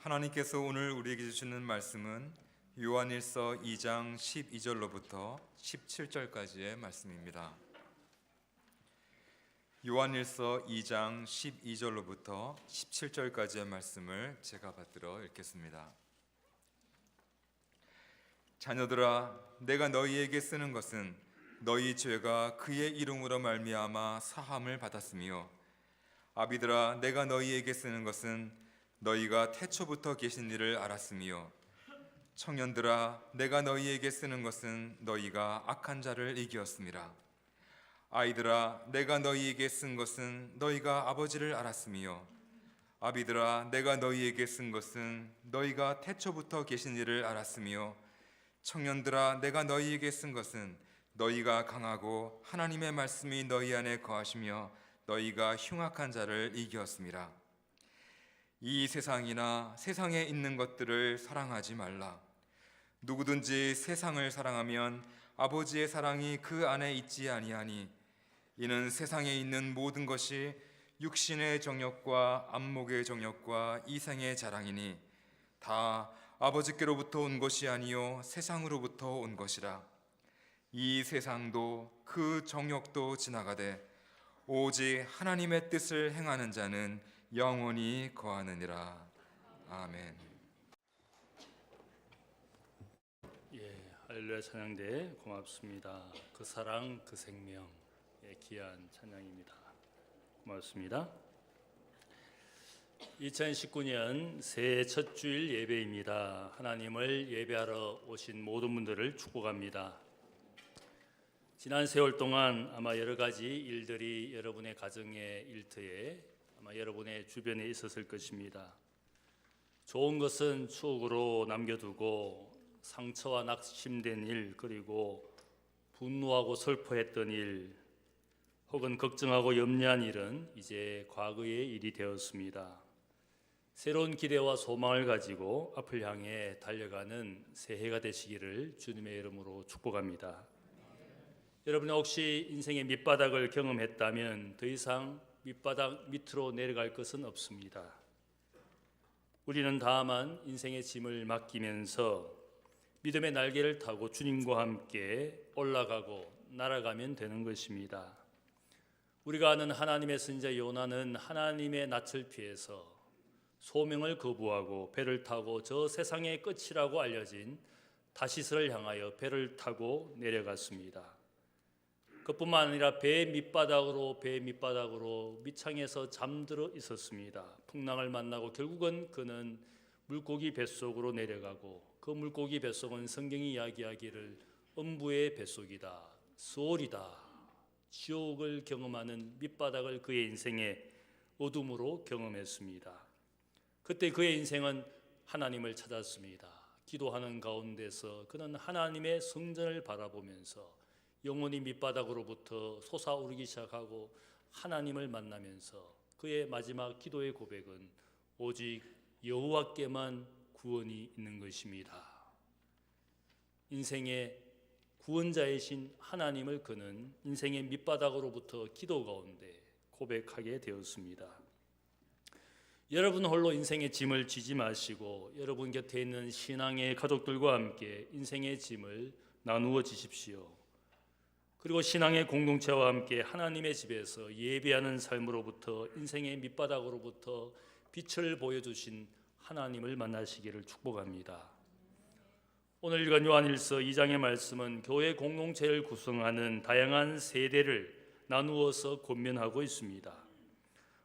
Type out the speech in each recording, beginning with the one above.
하나님께서 오늘 우리에게 주시는 말씀은 요한일서 2장 12절로부터 17절까지의 말씀입니다. 요한일서 2장 12절로부터 17절까지의 말씀을 제가 받들어 읽겠습니다. 자녀들아, 내가 너희에게 쓰는 것은 너희 죄가 그의 이름으로 말미암아 사함을 받았으며, 아비들아, 내가 너희에게 쓰는 것은 너희가 태초부터 계신 이를 알았으며, 청년들아, 내가 너희에게 쓰는 것은 너희가 악한 자를 이기었음이라. 아이들아, 내가 너희에게 쓴 것은 너희가 아버지를 알았으며, 아비들아, 내가 너희에게 쓴 것은 너희가 태초부터 계신 이를 알았으며, 청년들아, 내가 너희에게 쓴 것은 너희가 강하고 하나님의 말씀이 너희 안에 거하시며 너희가 흉악한 자를 이기었음이라. 이 세상이나 세상에 있는 것들을 사랑하지 말라. 누구든지 세상을 사랑하면 아버지의 사랑이 그 안에 있지 아니하니, 이는 세상에 있는 모든 것이 육신의 정욕과 안목의 정욕과 이생의 자랑이니 다 아버지께로부터 온 것이 아니요 세상으로부터 온 것이라. 이 세상도 그 정욕도 지나가되 오직 하나님의 뜻을 행하는 자는 영원히 거하느니라. 아멘. 할렐루야 찬양대 고맙습니다. 그 사랑 그 생명, 귀한 찬양입니다. 고맙습니다. 2019년 새해 첫 주일 예배입니다. 하나님을 예배하러 오신 모든 분들을 축복합니다. 지난 세월 동안 아마 여러 가지 일들이 여러분의 가정의 일터에, 아마 여러분의 주변에 있었을 것입니다. 좋은 것은 추억으로 남겨두고 상처와 낙심된 일, 그리고 분노하고 슬퍼했던 일, 혹은 걱정하고 염려한 일은 이제 과거의 일이 되었습니다. 새로운 기대와 소망을 가지고 앞을 향해 달려가는 새해가 되시기를 주님의 이름으로 축복합니다. 여러분이 혹시 인생의 밑바닥을 경험했다면 더 이상 밑바닥 밑으로 내려갈 것은 없습니다. 우리는 다만 인생의 짐을 맡기면서 믿음의 날개를 타고 주님과 함께 올라가고 날아가면 되는 것입니다. 우리가 아는 하나님의 선지자 요나는 하나님의 낯을 피해서 소명을 거부하고 배를 타고 저 세상의 끝이라고 알려진 다시스를 향하여 배를 타고 내려갔습니다. 그뿐만 아니라 배 밑바닥으로 밑창에서 잠들어 있었습니다. 풍랑을 만나고 결국은 그는 물고기 뱃속으로 내려가고, 그 물고기 뱃속은 성경이 이야기하기를 음부의 뱃속이다, 수월이다, 지옥을 경험하는 밑바닥을 그의 인생의 어둠으로 경험했습니다. 그때 그의 인생은 하나님을 찾았습니다. 기도하는 가운데서 그는 하나님의 성전을 바라보면서 영혼이 밑바닥으로부터 솟아오르기 시작하고 하나님을 만나면서 그의 마지막 기도의 고백은 오직 여호와께만 구원이 있는 것입니다. 인생의 구원자이신 하나님을 그는 인생의 밑바닥으로부터 기도 가운데 고백하게 되었습니다. 여러분 홀로 인생의 짐을 지지 마시고 여러분 곁에 있는 신앙의 가족들과 함께 인생의 짐을 나누어 지십시오. 그리고 신앙의 공동체와 함께 하나님의 집에서 예배하는 삶으로부터 인생의 밑바닥으로부터 빛을 보여주신 하나님을 만나시기를 축복합니다. 오늘 읽은 요한일서 2장의 말씀은 교회 공동체를 구성하는 다양한 세대를 나누어서 권면하고 있습니다.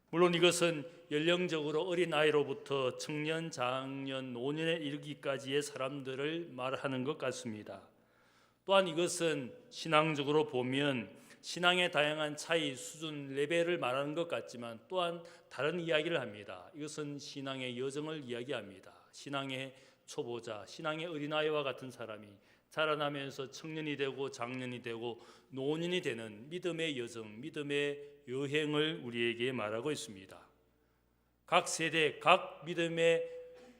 물론 이것은 연령적으로 어린 아이로부터 청년, 장년, 노년에 이르기까지의 사람들을 말하는 것 같습니다. 또한 이것은 신앙적으로 보면 신앙의 다양한 차이, 수준, 레벨을 말하는 것 같지만 또한 다른 이야기를 합니다. 이것은 신앙의 여정을 이야기합니다. 신앙의 초보자, 신앙의 어린아이와 같은 사람이 자라나면서 청년이 되고 장년이 되고 노년이 되는 믿음의 여정, 믿음의 여행을 우리에게 말하고 있습니다. 각 세대, 각 믿음의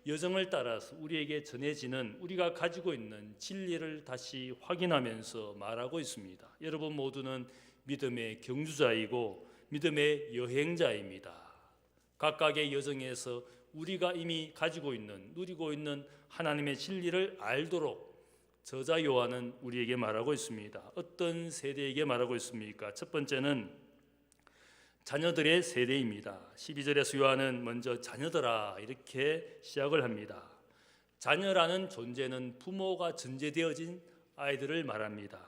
여정을 따라서 우리에게 전해지는, 우리가 가지고 있는 진리를 다시 확인하면서 말하고 있습니다. 여러분 모두는 믿음의 경주자이고 믿음의 여행자입니다. 각각의 여정에서 우리가 이미 가지고 있는, 누리고 있는 하나님의 진리를 알도록 저자 요한은 우리에게 말하고 있습니다. 어떤 세대에게 말하고 있습니까? 첫 번째는 자녀들의 세대입니다. 12절에서 요한은 먼저 자녀들아 이렇게 시작을 합니다. 자녀라는 존재는 부모가 전제되어진 아이들을 말합니다.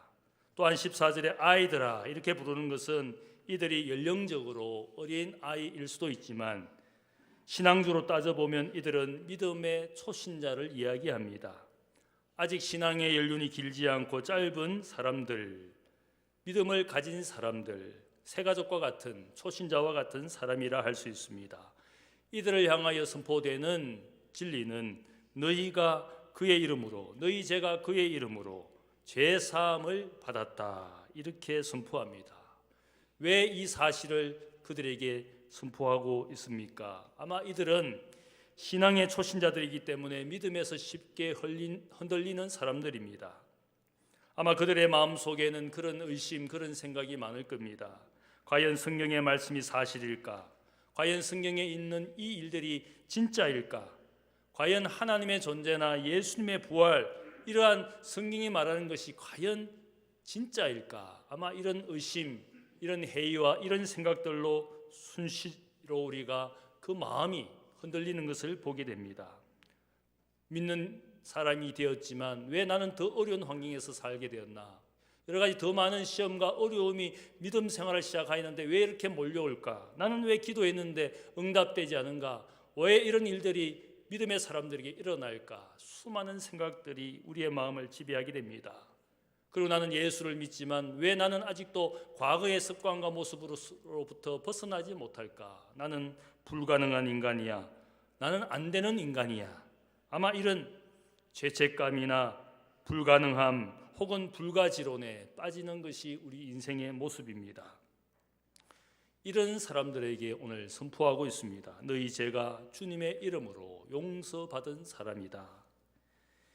또한 14절에 아이들아 이렇게 부르는 것은 이들이 연령적으로 어린 아이일 수도 있지만 신앙적으로 따져보면 이들은 믿음의 초신자를 이야기합니다. 아직 신앙의 연륜이 길지 않고 짧은 사람들, 믿음을 가진 사람들, 새가족과 같은 초신자와 같은 사람이라 할 수 있습니다. 이들을 향하여 선포되는 진리는 너희가 그의 이름으로, 너희 죄가 그의 이름으로 죄 사함을 받았다 이렇게 선포합니다. 왜 이 사실을 그들에게 선포하고 있습니까? 아마 이들은 신앙의 초신자들이기 때문에 믿음에서 쉽게 흔들리는 사람들입니다. 아마 그들의 마음속에는 그런 의심, 그런 생각이 많을 겁니다. 과연 성경의 말씀이 사실일까? 과연 성경에 있는 이 일들이 진짜일까? 과연 하나님의 존재나 예수님의 부활, 이러한 성경이 말하는 것이 과연 진짜일까? 아마 이런 의심, 이런 회의와 이런 생각들로 순시로 우리가 그 마음이 흔들리는 것을 보게 됩니다. 믿는 사람이 되었지만 왜 나는 더 어려운 환경에서 살게 되었나? 여러 가지 더 많은 시험과 어려움이 믿음 생활을 시작하였는데 왜 이렇게 몰려올까? 나는 왜 기도했는데 응답되지 않은가? 왜 이런 일들이 믿음의 사람들에게 일어날까? 수많은 생각들이 우리의 마음을 지배하게 됩니다. 그리고 나는 예수를 믿지만 왜 나는 아직도 과거의 습관과 모습으로부터 벗어나지 못할까? 나는 불가능한 인간이야. 나는 안 되는 인간이야. 아마 이런 죄책감이나 불가능함 혹은 불가지론에 빠지는 것이 우리 인생의 모습입니다. 이런 사람들에게 오늘 선포하고 있습니다. 너희 죄가 주님의 이름으로 용서받은 사람이다.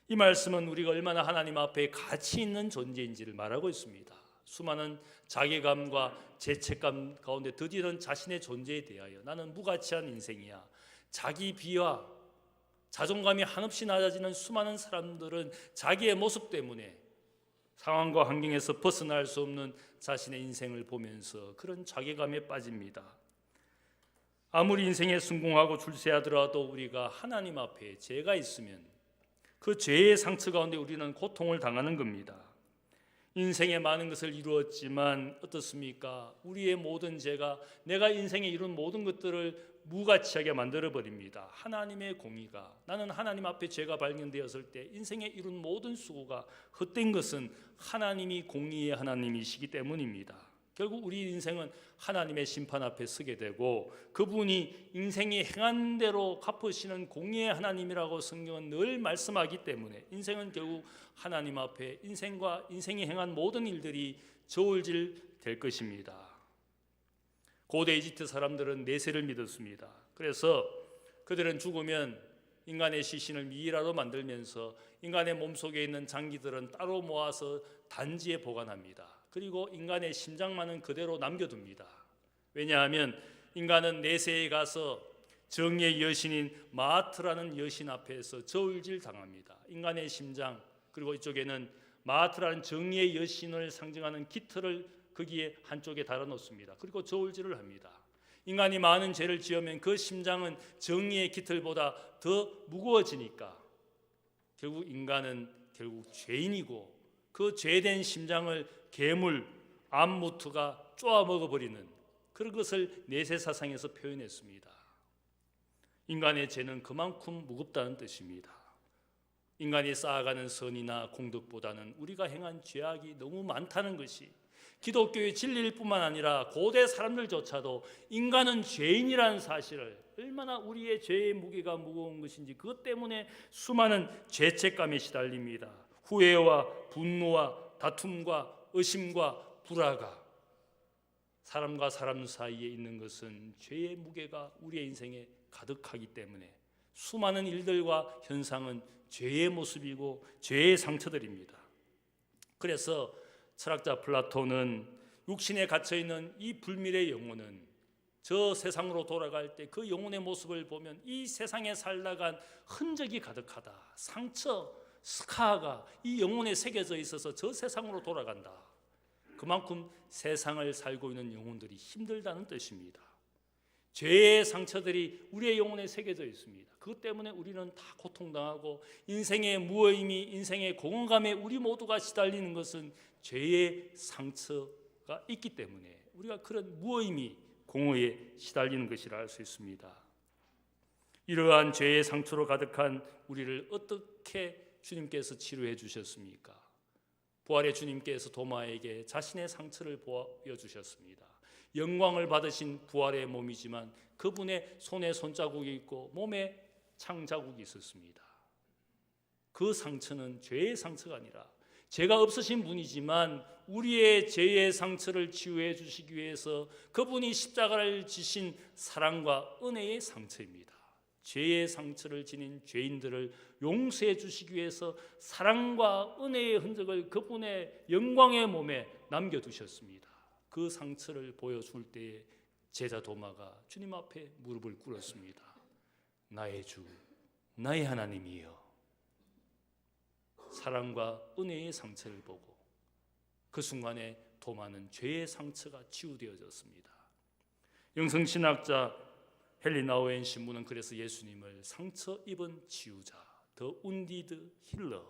이 말씀은 우리가 얼마나 하나님 앞에 가치 있는 존재인지를 말하고 있습니다. 수많은 자괴감과 죄책감 가운데 드디어는 자신의 존재에 대하여 나는 무가치한 인생이야. 자기 비하, 자존감이 한없이 낮아지는 수많은 사람들은 자기의 모습 때문에 상황과 환경에서 벗어날 수 없는 자신의 인생을 보면서 그런 자괴감에 빠집니다. 아무리 인생에 성공하고 출세하더라도 우리가 하나님 앞에 죄가 있으면 그 죄의 상처 가운데 우리는 고통을 당하는 겁니다. 인생에 많은 것을 이루었지만 어떻습니까? 우리의 모든 죄가 내가 인생에 이룬 모든 것들을 무가치하게 만들어버립니다. 하나님의 공의가, 나는 하나님 앞에 죄가 발견되었을 때 인생에 이룬 모든 수고가 헛된 것은 하나님이 공의의 하나님이시기 때문입니다. 결국 우리 인생은 하나님의 심판 앞에 서게 되고 그분이 인생이 행한 대로 갚으시는 공의의 하나님이라고 성경은 늘 말씀하기 때문에 인생은 결국 하나님 앞에 인생이 행한 모든 일들이 저울질 될 것입니다. 고대 이집트 사람들은 내세를 믿었습니다. 그래서 그들은 죽으면 인간의 시신을 미이라로 만들면서 인간의 몸속에 있는 장기들은 따로 모아서 단지에 보관합니다. 그리고 인간의 심장만은 그대로 남겨둡니다. 왜냐하면 인간은 내세에 가서 정의의 여신인 마하트라는 여신 앞에서 저울질 당합니다. 인간의 심장, 그리고 이쪽에는 마하트라는 정의의 여신을 상징하는 깃털을 거기에 한쪽에 달아놓습니다. 그리고 저울질을 합니다. 인간이 많은 죄를 지으면 그 심장은 정의의 깃털보다 더 무거워지니까 결국 인간은 결국 죄인이고 그 죄된 심장을 괴물, 암무트가 쪼아 먹어버리는 그런 것을 내세사상에서 표현했습니다. 인간의 죄는 그만큼 무겁다는 뜻입니다. 인간이 쌓아가는 선이나 공덕보다는 우리가 행한 죄악이 너무 많다는 것이 기독교의 진리일 뿐만 아니라 고대 사람들조차도 인간은 죄인이라는 사실을 얼마나 우리의 죄의 무게가 무거운 것인지 그것 때문에 수많은 죄책감에 시달립니다. 후회와 분노와 다툼과 의심과 불화가 사람과 사람 사이에 있는 것은 죄의 무게가 우리의 인생에 가득하기 때문에 수많은 일들과 현상은 죄의 모습이고 죄의 상처들입니다. 그래서 철학자 플라톤은 육신에 갇혀있는 이 불멸의 영혼은 저 세상으로 돌아갈 때 그 영혼의 모습을 보면 이 세상에 살다간 흔적이 가득하다. 상처, 스카가 이 영혼에 새겨져 있어서 저 세상으로 돌아간다. 그만큼 세상을 살고 있는 영혼들이 힘들다는 뜻입니다. 죄의 상처들이 우리의 영혼에 새겨져 있습니다. 그것 때문에 우리는 다 고통당하고 인생의 무의미, 인생의 공허감에 우리 모두가 시달리는 것은 죄의 상처가 있기 때문에 우리가 그런 무의미, 공허에 시달리는 것이라 할 수 있습니다. 이러한 죄의 상처로 가득한 우리를 어떻게 주님께서 치료해 주셨습니까? 부활의 주님께서 도마에게 자신의 상처를 보여주셨습니다. 영광을 받으신 부활의 몸이지만 그분의 손에 손자국이 있고 몸에 창자국이 있었습니다. 그 상처는 죄의 상처가 아니라 죄가 없으신 분이지만 우리의 죄의 상처를 치유해 주시기 위해서 그분이 십자가를 지신 사랑과 은혜의 상처입니다. 죄의 상처를 지닌 죄인들을 용서해 주시기 위해서 사랑과 은혜의 흔적을 그분의 영광의 몸에 남겨두셨습니다. 그 상처를 보여줄 때에 제자 도마가 주님 앞에 무릎을 꿇었습니다. 나의 주, 나의 하나님이여. 사랑과 은혜의 상처를 보고 그 순간에 도마는 죄의 상처가 치유되어졌습니다. 영성신학자 헨리 나우엔 신부는 그래서 예수님을 상처 입은 치유자, 더 운디드 힐러,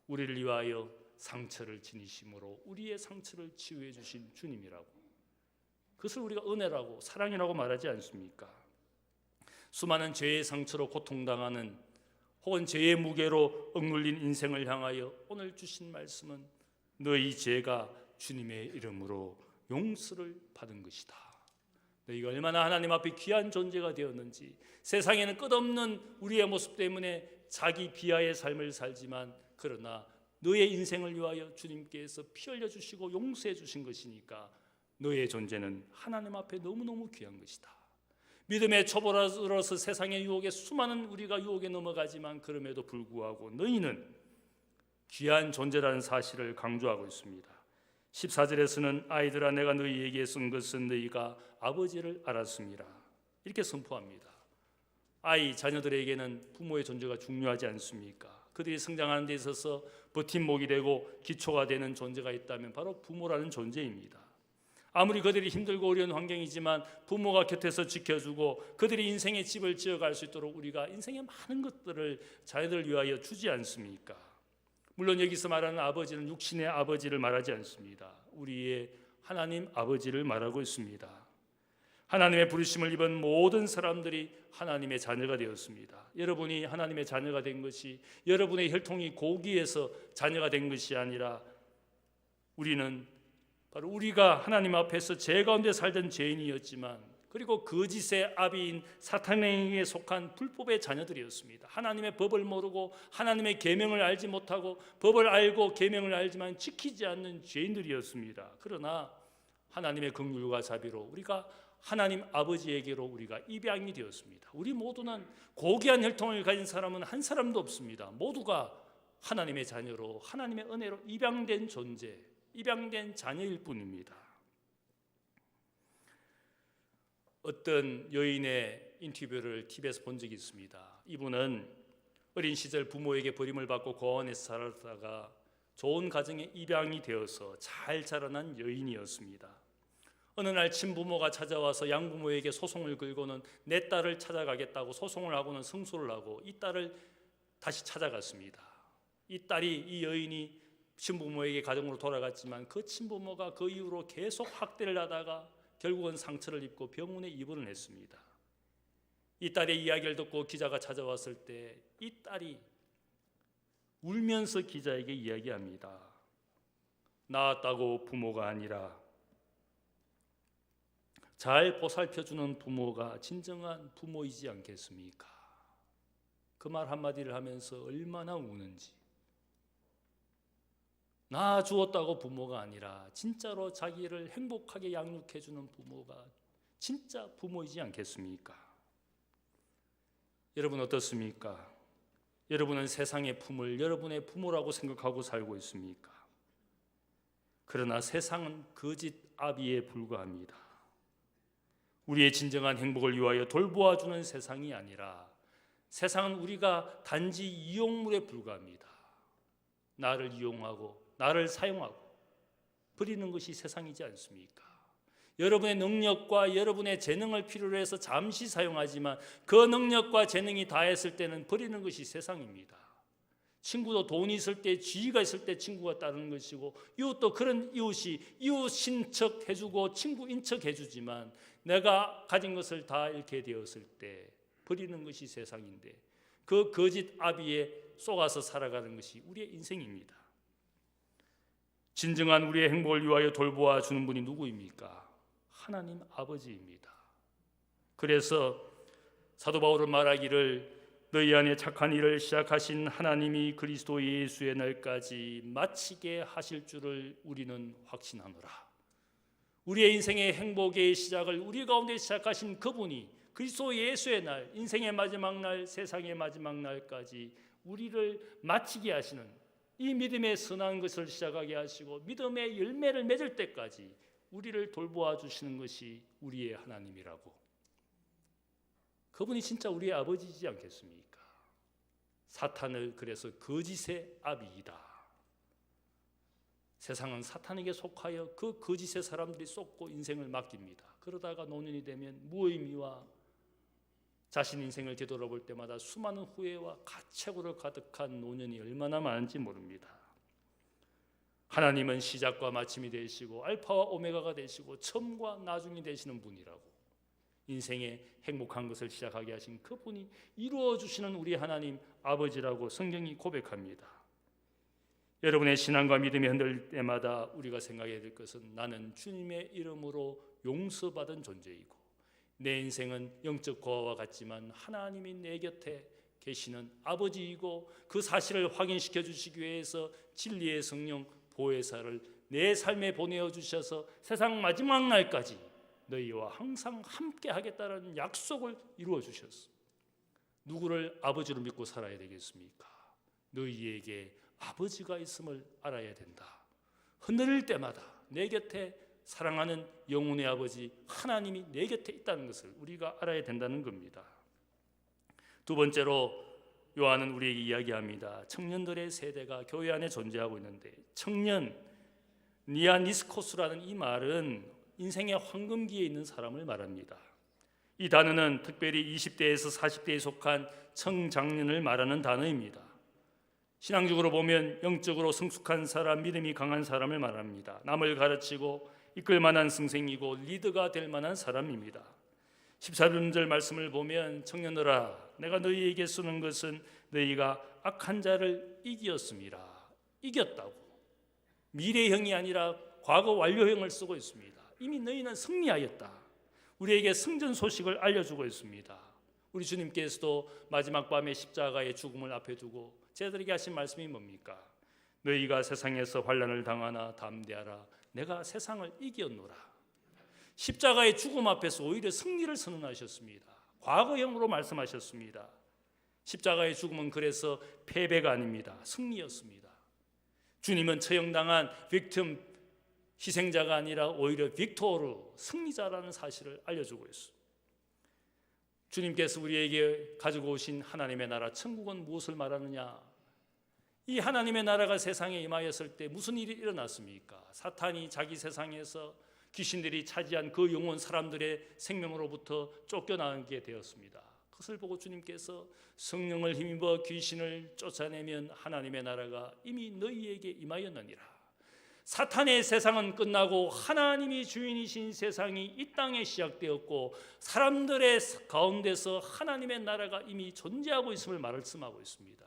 우리를 위하여 상처를 지니심으로 우리의 상처를 치유해 주신 주님이라고, 그것을 우리가 은혜라고 사랑이라고 말하지 않습니까? 수많은 죄의 상처로 고통당하는 혹은 죄의 무게로 억눌린 인생을 향하여 오늘 주신 말씀은 너희 죄가 주님의 이름으로 용서를 받은 것이다. 너희가 얼마나 하나님 앞에 귀한 존재가 되었는지, 세상에는 끝없는 우리의 모습 때문에 자기 비하의 삶을 살지만 그러나 너의 인생을 위하여 주님께서 피 흘려 주시고 용서해 주신 것이니까 너의 존재는 하나님 앞에 너무너무 귀한 것이다. 믿음의 초보로서 세상의 유혹에 수많은 우리가 유혹에 넘어가지만 그럼에도 불구하고 너희는 귀한 존재라는 사실을 강조하고 있습니다. 14절에서는 아이들아 내가 너희에게 쓴 것은 너희가 아버지를 알았습니다. 이렇게 선포합니다. 아이, 자녀들에게는 부모의 존재가 중요하지 않습니까? 그들이 성장하는 데 있어서 버팀목이 되고 기초가 되는 존재가 있다면 바로 부모라는 존재입니다. 아무리 그들이 힘들고 어려운 환경이지만 부모가 곁에서 지켜주고 그들이 인생의 집을 지어갈 수 있도록 우리가 인생의 많은 것들을 자녀들을 위하여 주지 않습니까? 물론 여기서 말하는 아버지는 육신의 아버지를 말하지 않습니다. 우리의 하나님 아버지를 말하고 있습니다. 하나님의 부르심을 입은 모든 사람들이 하나님의 자녀가 되었습니다. 여러분이 하나님의 자녀가 된 것이 여러분의 혈통이 고귀해서 자녀가 된 것이 아니라 우리는 바로 우리가 하나님 앞에서 죄 가운데 살던 죄인이었지만 그리고 거짓의 아비인 사탄에게 속한 불법의 자녀들이었습니다. 하나님의 법을 모르고 하나님의 계명을 알지 못하고 법을 알고 계명을 알지만 지키지 않는 죄인들이었습니다. 그러나 하나님의 긍휼과 자비로 우리가 하나님 아버지에게로 우리가 입양이 되었습니다. 우리 모두는 고귀한 혈통을 가진 사람은 한 사람도 없습니다. 모두가 하나님의 자녀로 하나님의 은혜로 입양된 존재, 입양된 자녀일 뿐입니다. 어떤 여인의 인터뷰를 TV에서 본 적이 있습니다. 이분은 어린 시절 부모에게 버림을 받고 고아원에서 살았다가 좋은 가정에 입양이 되어서 잘 자라난 여인이었습니다. 어느 날 친부모가 찾아와서 양부모에게 소송을 걸고는 내 딸을 찾아가겠다고 소송을 하고는 승소를 하고 이 딸을 다시 찾아갔습니다. 이 딸이, 이 여인이 친부모에게 가정으로 돌아갔지만 그 친부모가 그 이후로 계속 학대를 하다가 결국은 상처를 입고 병원에 입원을 했습니다. 이 딸의 이야기를 듣고 기자가 찾아왔을 때 이 딸이 울면서 기자에게 이야기합니다. 낳았다고 부모가 아니라 잘 보살펴주는 부모가 진정한 부모이지 않겠습니까? 그 말 한마디를 하면서 얼마나 우는지. 낳아 주었다고 부모가 아니라 진짜로 자기를 행복하게 양육해주는 부모가 진짜 부모이지 않겠습니까? 여러분 어떻습니까? 여러분은 세상의 품을 여러분의 부모라고 생각하고 살고 있습니까? 그러나 세상은 거짓 아비에 불과합니다. 우리의 진정한 행복을 위하여 돌보아주는 세상이 아니라 세상은 우리가 단지 이용물에 불과합니다. 나를 이용하고 나를 사용하고 버리는 것이 세상이지 않습니까? 여러분의 능력과 여러분의 재능을 필요로 해서 잠시 사용하지만 그 능력과 재능이 다했을 때는 버리는 것이 세상입니다. 친구도 돈이 있을 때, 지위가 있을 때 친구가 따르는 것이고, 이웃도 그런 이웃이 이웃 신척해주고 친구 인척해주지만 내가 가진 것을 다 잃게 되었을 때 버리는 것이 세상인데, 그 거짓 아비에 속아서 살아가는 것이 우리의 인생입니다. 진정한 우리의 행복을 위하여 돌보아 주는 분이 누구입니까? 하나님 아버지입니다. 그래서 사도 바울은 말하기를 너희 안에 착한 일을 시작하신 하나님이 그리스도 예수의 날까지 마치게 하실 줄을 우리는 확신하노라. 우리의 인생의 행복의 시작을 우리 가운데 시작하신 그분이 그리스도 예수의 날, 인생의 마지막 날, 세상의 마지막 날까지 우리를 마치게 하시는, 이 믿음의 선한 것을 시작하게 하시고 믿음의 열매를 맺을 때까지 우리를 돌보아 주시는 것이 우리의 하나님이라고. 그분이 진짜 우리의 아버지이지 않겠습니까? 사탄을 그래서 거짓의 아비이다. 세상은 사탄에게 속하여 그 거짓의 사람들이 쏟고 인생을 맡깁니다. 그러다가 노년이 되면 무의미와 자신 인생을 되돌아볼 때마다 수많은 후회와 가책으로 가득한 노년이 얼마나 많은지 모릅니다. 하나님은 시작과 마침이 되시고 알파와 오메가가 되시고 처음과 나중이 되시는 분이라고. 인생의 행복한 것을 시작하게 하신 그분이 이루어 주시는 우리 하나님 아버지라고 성경이 고백합니다. 여러분의 신앙과 믿음이 흔들릴 때마다 우리가 생각해야 될 것은 나는 주님의 이름으로 용서받은 존재이고 내 인생은 영적 고아와 같지만 하나님이 내 곁에 계시는 아버지이고 그 사실을 확인시켜 주시기 위해서 진리의 성령 보혜사를 내 삶에 보내어 주셔서 세상 마지막 날까지 너희와 항상 함께 하겠다는 약속을 이루어 주셨어. 누구를 아버지로 믿고 살아야 되겠습니까? 너희에게 아버지가 있음을 알아야 된다. 흔들릴 때마다 내 곁에 사랑하는 영혼의 아버지 하나님이 내 곁에 있다는 것을 우리가 알아야 된다는 겁니다. 두 번째로 요한은 우리에게 이야기합니다. 청년들의 세대가 교회 안에 존재하고 있는데, 청년, 니아니스코스라는 이 말은 인생의 황금기에 있는 사람을 말합니다. 이 단어는 특별히 20대에서 40대에 속한 청장년을 말하는 단어입니다. 신앙적으로 보면 영적으로 성숙한 사람, 믿음이 강한 사람을 말합니다. 남을 가르치고 이끌 만한 선생이고 리더가 될 만한 사람입니다. 14절 말씀을 보면 청년들아 내가 너희에게 쓰는 것은 너희가 악한 자를 이겼습니다. 이겼다고. 미래형이 아니라 과거 완료형을 쓰고 있습니다. 이미 너희는 승리하였다. 우리에게 승전 소식을 알려주고 있습니다. 우리 주님께서도 마지막 밤에 십자가의 죽음을 앞에 두고 제자들에게 하신 말씀이 뭡니까? 너희가 세상에서 환난을 당하나 담대하라. 내가 세상을 이겼노라. 십자가의 죽음 앞에서 오히려 승리를 선언하셨습니다. 과거형으로 말씀하셨습니다. 십자가의 죽음은 그래서 패배가 아닙니다. 승리였습니다. 주님은 처형당한 빅팀 희생자가 아니라 오히려 빅토르 승리자라는 사실을 알려주고 있습니다. 주님께서 우리에게 가지고 오신 하나님의 나라 천국은 무엇을 말하느냐? 이 하나님의 나라가 세상에 임하였을 때 무슨 일이 일어났습니까? 사탄이 자기 세상에서 귀신들이 차지한 그 영혼 사람들의 생명으로부터 쫓겨나게 되었습니다. 그것을 보고 주님께서 성령을 힘입어 귀신을 쫓아내면 하나님의 나라가 이미 너희에게 임하였느니라. 사탄의 세상은 끝나고 하나님이 주인이신 세상이 이 땅에 시작되었고 사람들의 가운데서 하나님의 나라가 이미 존재하고 있음을 말씀하고 있습니다.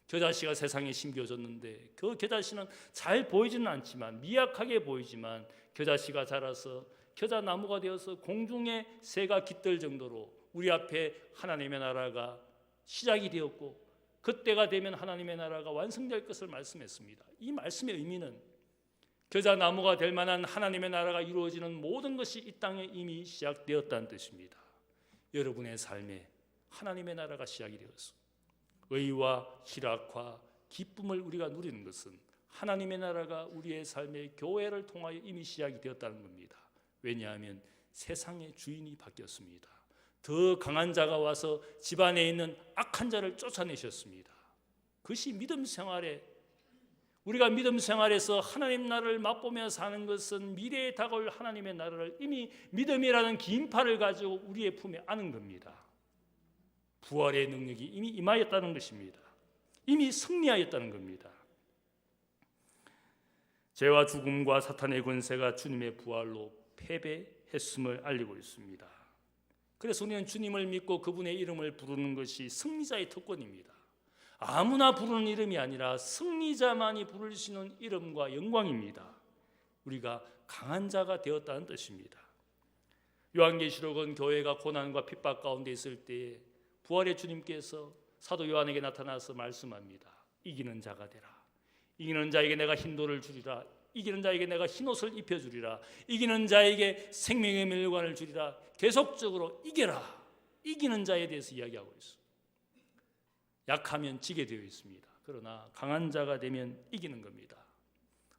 겨자씨가 세상에 심겨졌는데 그 겨자씨는 잘 보이지는 않지만 미약하게 보이지만 겨자씨가 자라서 겨자나무가 되어서 공중에 새가 깃들 정도로 우리 앞에 하나님의 나라가 시작이 되었고 그때가 되면 하나님의 나라가 완성될 것을 말씀했습니다. 이 말씀의 의미는 겨자나무가 될 만한 하나님의 나라가 이루어지는 모든 것이 이 땅에 이미 시작되었다는 뜻입니다. 여러분의 삶에 하나님의 나라가 시작이 되었습니다. 의와 희락과 기쁨을 우리가 누리는 것은 하나님의 나라가 우리의 삶의 교회를 통하여 이미 시작이 되었다는 겁니다. 왜냐하면 세상의 주인이 바뀌었습니다. 더 강한 자가 와서 집안에 있는 악한 자를 쫓아내셨습니다. 그것이 믿음 생활에, 우리가 믿음 생활에서 하나님 나라를 맛보며 사는 것은 미래에 다가올 하나님의 나라를 이미 믿음이라는 긴팔을 가지고 우리의 품에 안은 겁니다. 부활의 능력이 이미 임하였다는 것입니다. 이미 승리하였다는 겁니다. 죄와 죽음과 사탄의 권세가 주님의 부활로 패배했음을 알리고 있습니다. 그래서 우리는 주님을 믿고 그분의 이름을 부르는 것이 승리자의 특권입니다. 아무나 부르는 이름이 아니라 승리자만이 부를 수 있는 이름과 영광입니다. 우리가 강한 자가 되었다는 뜻입니다. 요한계시록은 교회가 고난과 핍박 가운데 있을 때에 부활의 주님께서 사도 요한에게 나타나서 말씀합니다. 이기는 자가 되라. 이기는 자에게 내가 흰 돌을 주리라. 이기는 자에게 내가 흰 옷을 입혀주리라. 이기는 자에게 생명의 멸관을 주리라. 계속적으로 이겨라. 이기는 자에 대해서 이야기하고 있습니다. 약하면 지게 되어 있습니다. 그러나 강한 자가 되면 이기는 겁니다.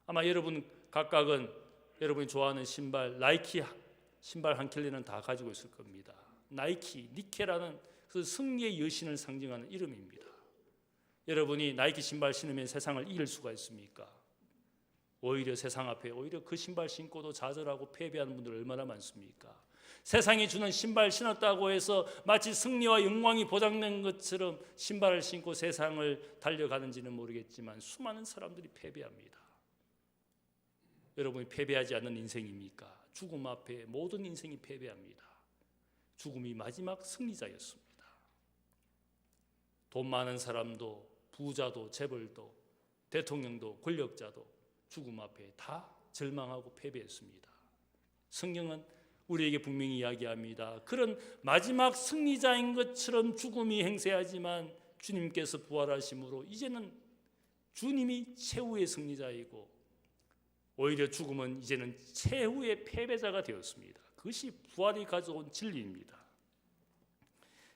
아마 여러분 각각은 여러분이 좋아하는 신발, 나이키 신발 한 켤레는 다 가지고 있을 겁니다. 나이키, 니케라는 그 승리의 여신을 상징하는 이름입니다. 여러분이 나이키 신발 신으면 세상을 이길 수가 있습니까? 오히려 세상 앞에 오히려 그 신발 신고도 좌절하고 패배하는 분들 얼마나 많습니까? 세상이 주는 신발 신었다고 해서 마치 승리와 영광이 보장된 것처럼 신발을 신고 세상을 달려가는지는 모르겠지만 수많은 사람들이 패배합니다. 여러분이 패배하지 않는 인생입니까? 죽음 앞에 모든 인생이 패배합니다. 죽음이 마지막 승리자였습니다. 돈 많은 사람도 부자도 재벌도 대통령도 권력자도 죽음 앞에 다 절망하고 패배했습니다. 성경은 우리에게 분명히 이야기합니다. 그런 마지막 승리자인 것처럼 죽음이 행세하지만 주님께서 부활하심으로 이제는 주님이 최후의 승리자이고 오히려 죽음은 이제는 최후의 패배자가 되었습니다. 그것이 부활이 가져온 진리입니다.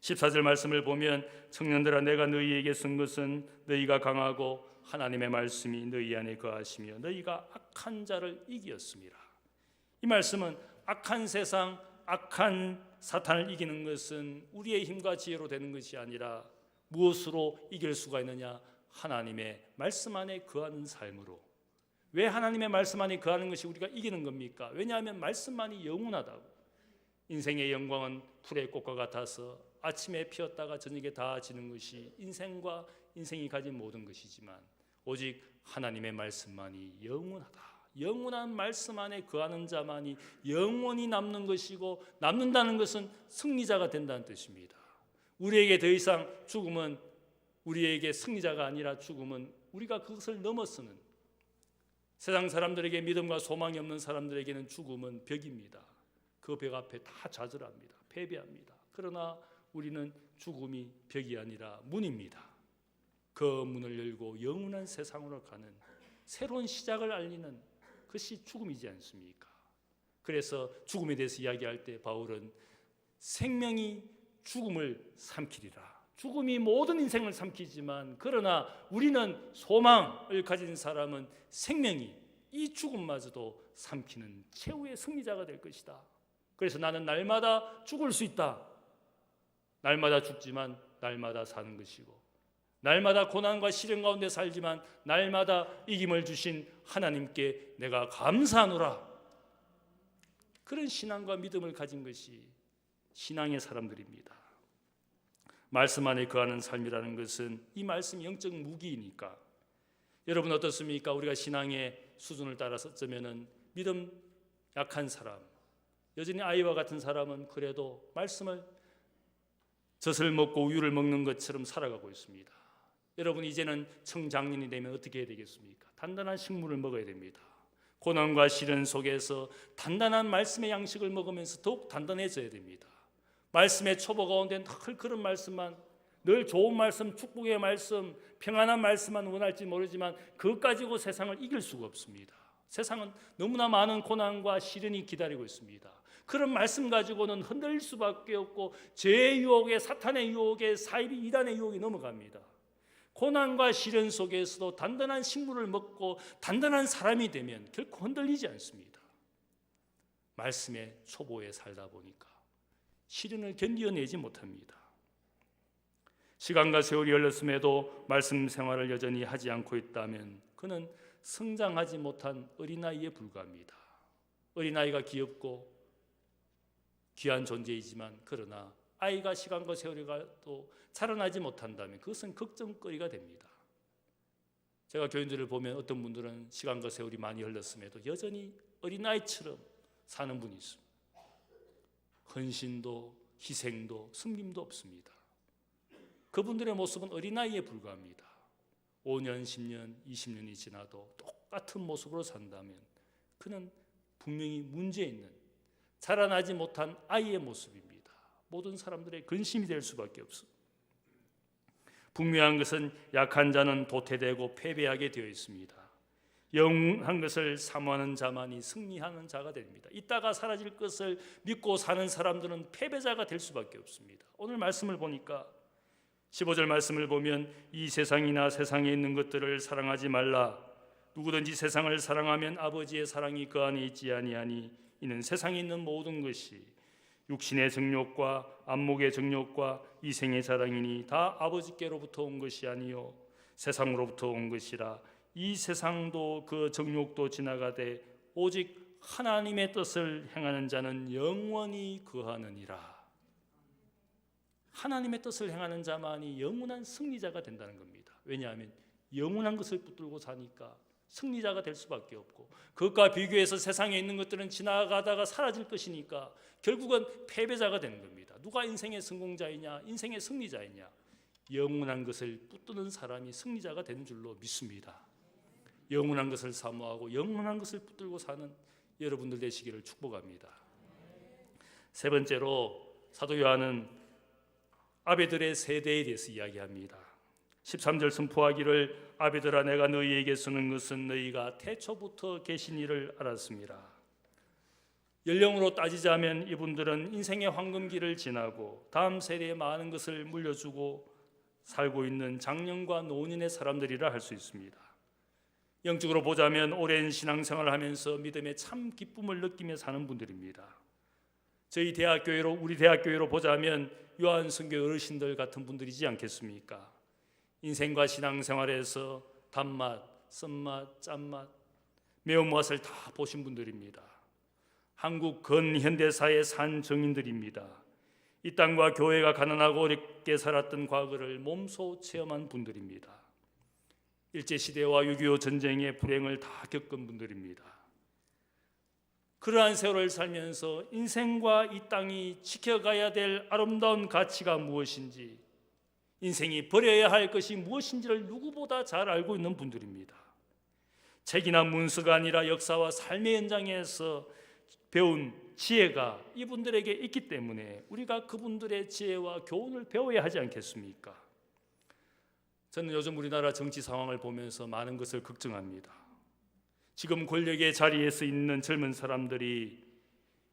14절 말씀을 보면 청년들아 내가 너희에게 쓴 것은 너희가 강하고 하나님의 말씀이 너희 안에 거하시며 너희가 악한 자를 이기었습니다. 이 말씀은 악한 세상, 악한 사탄을 이기는 것은 우리의 힘과 지혜로 되는 것이 아니라 무엇으로 이길 수가 있느냐? 하나님의 말씀 안에 거하는 삶으로. 왜 하나님의 말씀 안에 거하는 것이 우리가 이기는 겁니까? 왜냐하면 말씀만이 영원하다고. 인생의 영광은 풀의 꽃과 같아서 아침에 피었다가 저녁에 다 지는 것이 인생과 인생이 가진 모든 것이지만 오직 하나님의 말씀만이 영원하다. 영원한 말씀 안에 거하는 자만이 영원히 남는 것이고 남는다는 것은 승리자가 된다는 뜻입니다. 우리에게 더 이상 죽음은 우리에게 승리자가 아니라 죽음은 우리가 그것을 넘어서는 세상 사람들에게 믿음과 소망이 없는 사람들에게는 죽음은 벽입니다. 그 벽 앞에 다 좌절합니다. 패배합니다. 그러나 우리는 죽음이 벽이 아니라 문입니다. 그 문을 열고 영원한 세상으로 가는 새로운 시작을 알리는 그것이 죽음이지 않습니까? 그래서 죽음에 대해서 이야기할 때 바울은 생명이 죽음을 삼키리라. 죽음이 모든 인생을 삼키지만 그러나 우리는 소망을 가진 사람은 생명이 이 죽음마저도 삼키는 최후의 승리자가 될 것이다. 그래서 나는 날마다 죽을 수 있다. 날마다 죽지만 날마다 사는 것이고 날마다 고난과 시련 가운데 살지만 날마다 이김을 주신 하나님께 내가 감사하노라. 그런 신앙과 믿음을 가진 것이 신앙의 사람들입니다. 말씀 안에 거하는 삶이라는 것은 이 말씀이 영적 무기이니까. 여러분 어떻습니까? 우리가 신앙의 수준을 따라서 어쩌면은 믿음 약한 사람, 여전히 아이와 같은 사람은 그래도 말씀을 젖을 먹고 우유를 먹는 것처럼 살아가고 있습니다. 여러분 이제는 청장년이 되면 어떻게 해야 되겠습니까? 단단한 식물을 먹어야 됩니다. 고난과 시련 속에서 단단한 말씀의 양식을 먹으면서 더욱 단단해져야 됩니다. 말씀의 초보 가운데 늘 그런 말씀만, 늘 좋은 말씀, 축복의 말씀, 평안한 말씀만 원할지 모르지만 그것 가지고 세상을 이길 수가 없습니다. 세상은 너무나 많은 고난과 시련이 기다리고 있습니다. 그런 말씀 가지고는 흔들릴 수밖에 없고 죄의 유혹에, 사탄의 유혹에, 사이비 이단의 유혹이 넘어갑니다. 고난과 시련 속에서도 단단한 식물을 먹고 단단한 사람이 되면 결코 흔들리지 않습니다. 말씀의 초보에 살다 보니까 시련을 견뎌내지 못합니다. 시간과 세월이 흘렀음에도 말씀 생활을 여전히 하지 않고 있다면 그는 성장하지 못한 어린아이에 불과합니다. 어린아이가 귀엽고 귀한 존재이지만 그러나 아이가 시간과 세월이 가도 자라나지 못한다면 그것은 걱정거리가 됩니다. 제가 교인들을 보면 어떤 분들은 시간과 세월이 많이 흘렀음에도 여전히 어린아이처럼 사는 분이 있습니다. 헌신도 희생도 숨김도 없습니다. 그분들의 모습은 어린아이에 불과합니다. 5년, 10년, 20년이 지나도 똑같은 모습으로 산다면 그는 분명히 문제 있는 자라나지 못한 아이의 모습입니다. 모든 사람들의 근심이 될 수밖에 없습니다. 분명한 것은 약한 자는 도태되고 패배하게 되어 있습니다. 영원한 것을 사모하는 자만이 승리하는 자가 됩니다. 이따가 사라질 것을 믿고 사는 사람들은 패배자가 될 수밖에 없습니다. 오늘 말씀을 보니까 15절 말씀을 보면 이 세상이나 세상에 있는 것들을 사랑하지 말라. 누구든지 세상을 사랑하면 아버지의 사랑이 그 안에 있지 아니하니 이는 세상에 있는 모든 것이 육신의 정욕과 안목의 정욕과 이생의 자랑이니 다 아버지께로부터 온 것이 아니요 세상으로부터 온 것이라. 이 세상도 그 정욕도 지나가되 오직 하나님의 뜻을 행하는 자는 영원히 거하느니라. 하나님의 뜻을 행하는 자만이 영원한 승리자가 된다는 겁니다. 왜냐하면 영원한 것을 붙들고 사니까 승리자가 될 수밖에 없고, 그것과 비교해서 세상에 있는 것들은 지나가다가 사라질 것이니까 결국은 패배자가 되는 겁니다. 누가 인생의 성공자이냐, 인생의 승리자이냐? 영원한 것을 붙드는 사람이 승리자가 되는 줄로 믿습니다. 영원한 것을 사모하고 영원한 것을 붙들고 사는 여러분들 되시기를 축복합니다. 세 번째로 사도 요한은 아베들의 세대에 대해서 이야기합니다. 13절 선포하기를 아베들아 내가 너희에게 쓰는 것은 너희가 태초부터 계신 이를 알았습니다. 연령으로 따지자면 이분들은 인생의 황금기를 지나고 다음 세대에 많은 것을 물려주고 살고 있는 장년과 노년의 사람들이라 할 수 있습니다. 영적으로 보자면 오랜 신앙생활을 하면서 믿음의 참 기쁨을 느끼며 사는 분들입니다. 저희 대학교회로, 우리 대학교회로 보자면 요한선교 어르신들 같은 분들이지 않겠습니까? 인생과 신앙생활에서 단맛, 쓴맛, 짠맛, 매운맛을 다 보신 분들입니다. 한국 근현대사의 산 정인들입니다. 이 땅과 교회가 가난하고 어렵게 살았던 과거를 몸소 체험한 분들입니다. 일제시대와 6.25 전쟁의 불행을 다 겪은 분들입니다. 그러한 세월을 살면서 인생과 이 땅이 지켜가야 될 아름다운 가치가 무엇인지, 인생이 버려야 할 것이 무엇인지를 누구보다 잘 알고 있는 분들입니다. 책이나 문서가 아니라 역사와 삶의 현장에서 배운 지혜가 이분들에게 있기 때문에 우리가 그분들의 지혜와 교훈을 배워야 하지 않겠습니까? 저는 요즘 우리나라 정치 상황을 보면서 많은 것을 걱정합니다. 지금 권력의 자리에서 있는 젊은 사람들이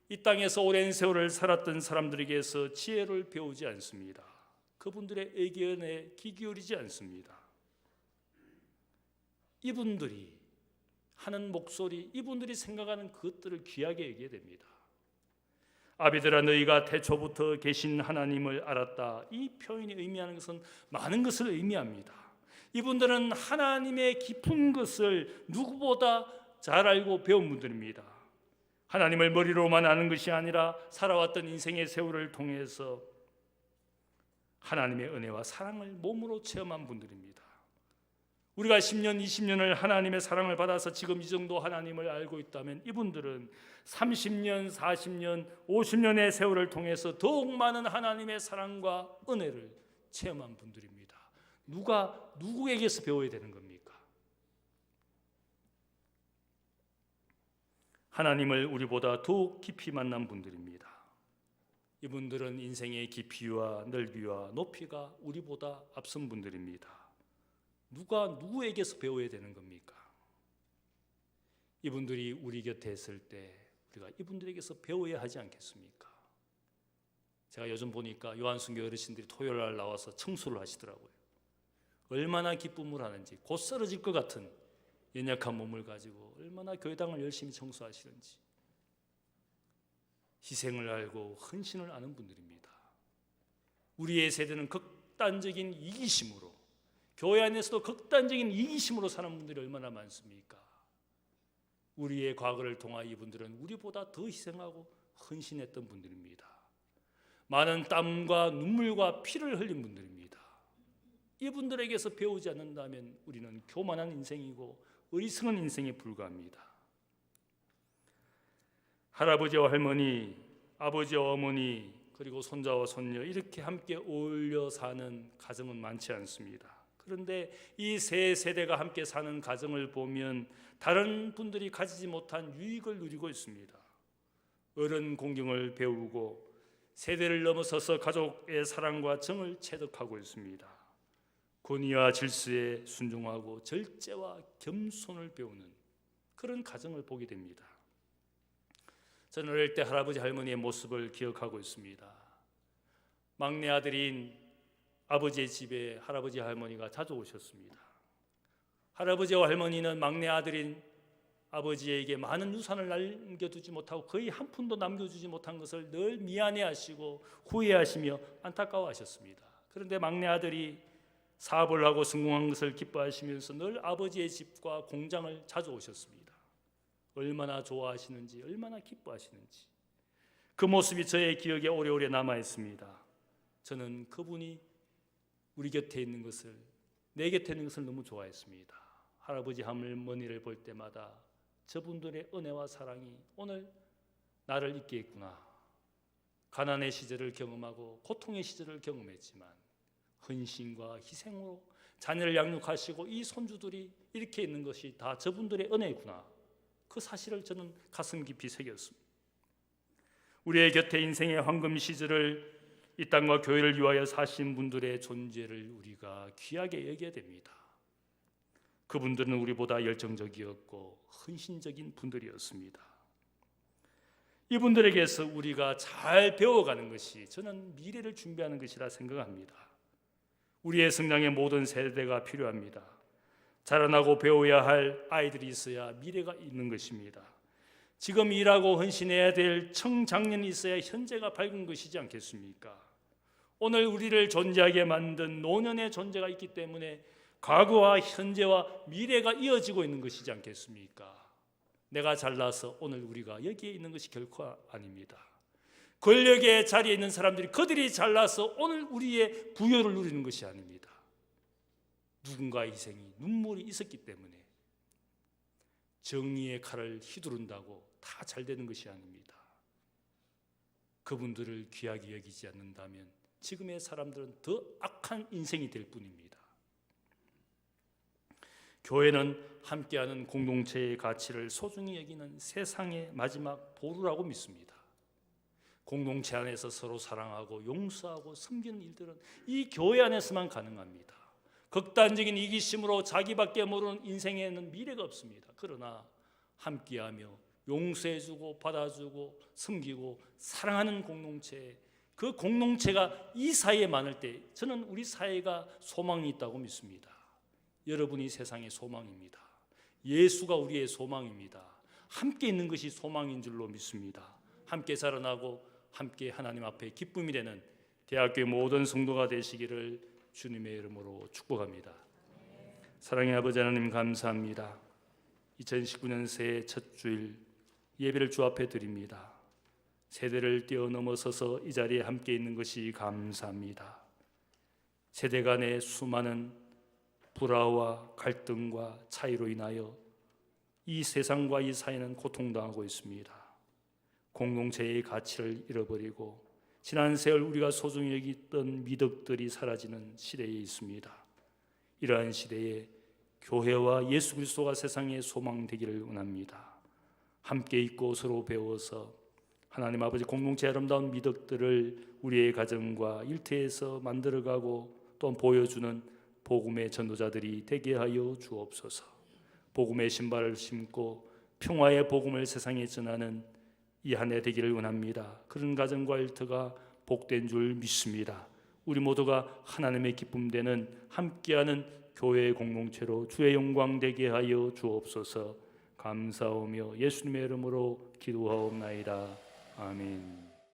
이 땅에서 오랜 세월을 살았던 사람들에게서 지혜를 배우지 않습니다. 그분들의 의견에 귀 기울이지 않습니다. 이분들이 하는 목소리, 이분들이 생각하는 그것들을 귀하게 여겨야 됩니다. 아비들아 너희가 태초부터 계신 하나님을 알았다. 이 표현이 의미하는 것은 많은 것을 의미합니다. 이분들은 하나님의 깊은 것을 누구보다 잘 알고 배운 분들입니다. 하나님을 머리로만 아는 것이 아니라 살아왔던 인생의 세월을 통해서 하나님의 은혜와 사랑을 몸으로 체험한 분들입니다. 우리가 10년, 20년을 하나님의 사랑을 받아서 지금 이 정도 하나님을 알고 있다면 이분들은 30년, 40년, 50년의 세월을 통해서 더욱 많은 하나님의 사랑과 은혜를 체험한 분들입니다. 누가 누구에게서 배워야 되는 겁니까? 하나님을 우리보다 더욱 깊이 만난 분들입니다. 이분들은 인생의 깊이와 넓이와 높이가 우리보다 앞선 분들입니다. 누가 누구에게서 배워야 되는 겁니까? 이분들이 우리 곁에 있을 때 우리가 이분들에게서 배워야 하지 않겠습니까? 제가 요즘 보니까 요한순교 어르신들이 토요일 날 나와서 청소를 하시더라고요. 얼마나 기쁨을 하는지, 곧 쓰러질 것 같은 연약한 몸을 가지고 얼마나 교회당을 열심히 청소하시는지. 희생을 알고 헌신을 아는 분들입니다. 우리의 세대는 극단적인 이기심으로, 교회 안에서도 극단적인 이기심으로 사는 분들이 얼마나 많습니까? 우리의 과거를 통하여 이분들은 우리보다 더 희생하고 헌신했던 분들입니다. 많은 땀과 눈물과 피를 흘린 분들입니다. 이분들에게서 배우지 않는다면 우리는 교만한 인생이고 어리석은 인생에 불과합니다. 할아버지와 할머니, 아버지와 어머니, 그리고 손자와 손녀 이렇게 함께 어울려 사는 가정은 많지 않습니다. 그런데 이 세 세대가 함께 사는 가정을 보면 다른 분들이 가지지 못한 유익을 누리고 있습니다. 어른 공경을 배우고 세대를 넘어서서 가족의 사랑과 정을 체득하고 있습니다. 권위와 질서에 순종하고 절제와 겸손을 배우는 그런 가정을 보게 됩니다. 저는 어릴 때 할아버지 할머니의 모습을 기억하고 있습니다. 막내 아들인 아버지의 집에 할아버지 할머니가 자주 오셨습니다. 할아버지와 할머니는 막내 아들인 아버지에게 많은 유산을 남겨두지 못하고 거의 한 푼도 남겨주지 못한 것을 늘 미안해하시고 후회하시며 안타까워하셨습니다. 그런데 막내 아들이 사업을 하고 성공한 것을 기뻐하시면서 늘 아버지의 집과 공장을 자주 오셨습니다. 얼마나 좋아하시는지, 얼마나 기뻐하시는지 그 모습이 저의 기억에 오래오래 남아있습니다. 저는 그분이 우리 곁에 있는 것을, 내 곁에 있는 것을 너무 좋아했습니다. 할아버지 할머니를 볼 때마다 저분들의 은혜와 사랑이 오늘 나를 있게 했구나. 가난의 시절을 경험하고 고통의 시절을 경험했지만 헌신과 희생으로 자녀를 양육하시고 이 손주들이 이렇게 있는 것이 다 저분들의 은혜구나. 그 사실을 저는 가슴 깊이 새겼습니다. 우리의 곁에 인생의 황금 시절을 이 땅과 교회를 위하여 사신 분들의 존재를 우리가 귀하게 여겨야 됩니다. 그분들은 우리보다 열정적이었고 헌신적인 분들이었습니다. 이분들에게서 우리가 잘 배워가는 것이 저는 미래를 준비하는 것이라 생각합니다. 우리의 성장의 모든 세대가 필요합니다. 자라나고 배워야 할 아이들이 있어야 미래가 있는 것입니다. 지금 일하고 헌신해야 될 청장년이 있어야 현재가 밝은 것이지 않겠습니까? 오늘 우리를 존재하게 만든 노년의 존재가 있기 때문에 과거와 현재와 미래가 이어지고 있는 것이지 않겠습니까? 내가 잘나서 오늘 우리가 여기에 있는 것이 결코 아닙니다. 권력의 자리에 있는 사람들이 그들이 잘나서 오늘 우리의 부여를 누리는 것이 아닙니다. 누군가의 희생이 눈물이 있었기 때문에 정의의 칼을 휘두른다고 다 잘 되는 것이 아닙니다. 그분들을 귀하게 여기지 않는다면 지금의 사람들은 더 악한 인생이 될 뿐입니다. 교회는 함께하는 공동체의 가치를 소중히 여기는 세상의 마지막 보루라고 믿습니다. 공동체 안에서 서로 사랑하고 용서하고 섬기는 일들은 이 교회 안에서만 가능합니다. 극단적인 이기심으로 자기밖에 모르는 인생에는 미래가 없습니다. 그러나 함께하며 용서해주고 받아주고 섬기고 사랑하는 공동체, 그 공동체가 이 사회에 많을 때 저는 우리 사회가 소망이 있다고 믿습니다. 여러분이 세상의 소망입니다. 예수가 우리의 소망입니다. 함께 있는 것이 소망인 줄로 믿습니다. 함께 살아나고 함께 하나님 앞에 기쁨이 되는 대학교의 모든 성도가 되시기를 주님의 이름으로 축복합니다. 사랑의 아버지 하나님 감사합니다. 2019년 새해 첫 주일 예배를 주 앞에 드립니다. 세대를 뛰어넘어서서 이 자리에 함께 있는 것이 감사합니다. 세대 간의 수많은 불화와 갈등과 차이로 인하여 이 세상과 이 사회는 고통당하고 있습니다. 공동체의 가치를 잃어버리고 지난 세월 우리가 소중히 여기던 미덕들이 사라지는 시대에 있습니다. 이러한 시대에 교회와 예수 그리스도가 세상의 소망 되기를 원합니다. 함께 있고 서로 배워서 하나님 아버지 공동체의 아름다운 미덕들을 우리의 가정과 일터에서 만들어가고 또 보여주는 복음의 전도자들이 되게 하여 주옵소서. 복음의 신발을 신고 평화의 복음을 세상에 전하는 이 한 해 되기를 원합니다. 그런 가정과 일터가 복된 줄 믿습니다. 우리 모두가 하나님의 기쁨 되는 함께하는 교회의 공동체로 주의 영광 되게 하여 주옵소서. 감사하며 예수님의 이름으로 기도하옵나이다. 아멘.